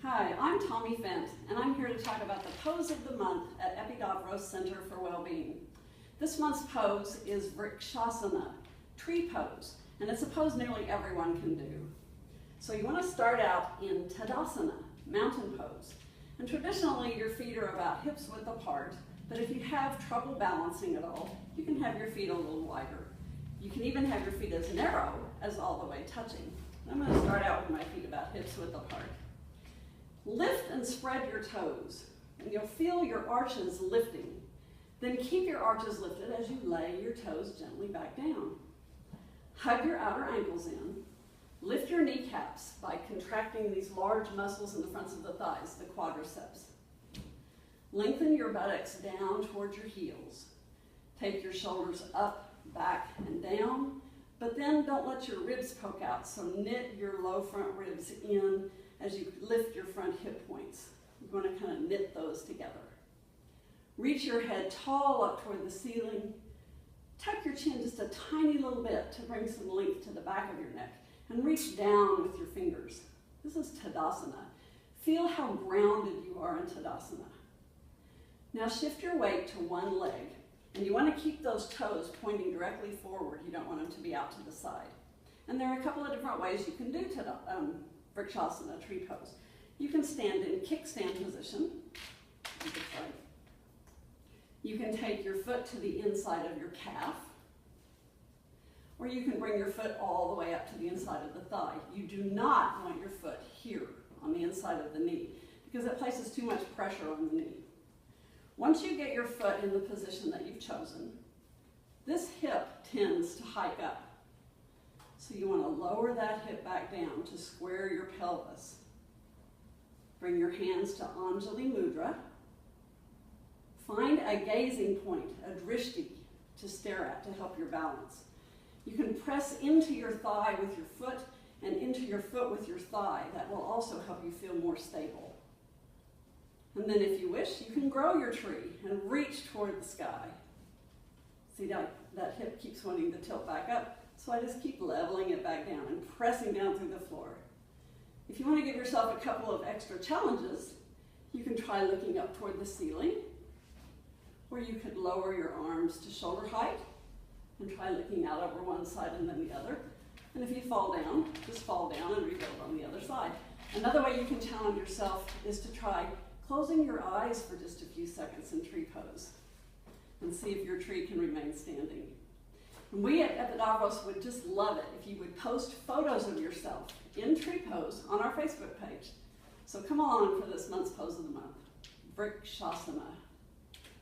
Hi, I'm Tomme Vrksasana, and I'm here to talk about the pose of the month at Tomme Center for Wellbeing. This month's pose is Vrksasana, tree pose, and it's a pose nearly everyone can do. So you want to start out in Tadasana, mountain pose. And traditionally, your feet are about hips width apart, but if you have trouble balancing at all, you can have your feet a little wider. You can even have your feet as narrow as all the way touching. I'm going to start out with my feet about hips width apart. Lift and spread your toes, and you'll feel your arches lifting. Then keep your arches lifted as you lay your toes gently back down. Hug your outer ankles in. Lift your kneecaps by contracting these large muscles in the fronts of the thighs, the quadriceps. Lengthen your buttocks down towards your heels. Take your shoulders up, back, and down, but then don't let your ribs poke out, so knit your low front ribs in as you lift your front hip points. You're going to kind of knit those together. Reach your head tall up toward the ceiling. Tuck your chin just a tiny little bit to bring some length to the back of your neck, and reach down with your fingers. This is Tadasana. Feel how grounded you are in Tadasana. Now shift your weight to one leg, and you want to keep those toes pointing directly forward. You don't want them to be out to the side. And there are a couple of different ways you can do Vrksasana, tree pose. You can stand in kickstand position. You can take your foot to the inside of your calf, or you can bring your foot all the way up to the inside of the thigh. You do not want your foot here on the inside of the knee because it places too much pressure on the knee. Once you get your foot in the position that you've chosen, this hip tends to hike up. So you want to lower that hip back down to square your pelvis. Bring your hands to Anjali Mudra. Find a gazing point, a drishti, to stare at to help your balance. You can press into your thigh with your foot and into your foot with your thigh. That will also help you feel more stable. And then if you wish, you can grow your tree and reach toward the sky. See, that hip keeps wanting to tilt back up, so I just keep leveling it back down and pressing down through the floor. If you want to give yourself a couple of extra challenges, you can try looking up toward the ceiling, or you could lower your arms to shoulder height and try looking out over one side and then the other. And if you fall down, just fall down and rebuild on the other side. Another way you can challenge yourself is to try closing your eyes for just a few seconds in tree pose and see if your tree can remain standing. And we at Tomme would just love it if you would post photos of yourself in tree pose on our Facebook page. So come along for this month's pose of the month, Vrksasana.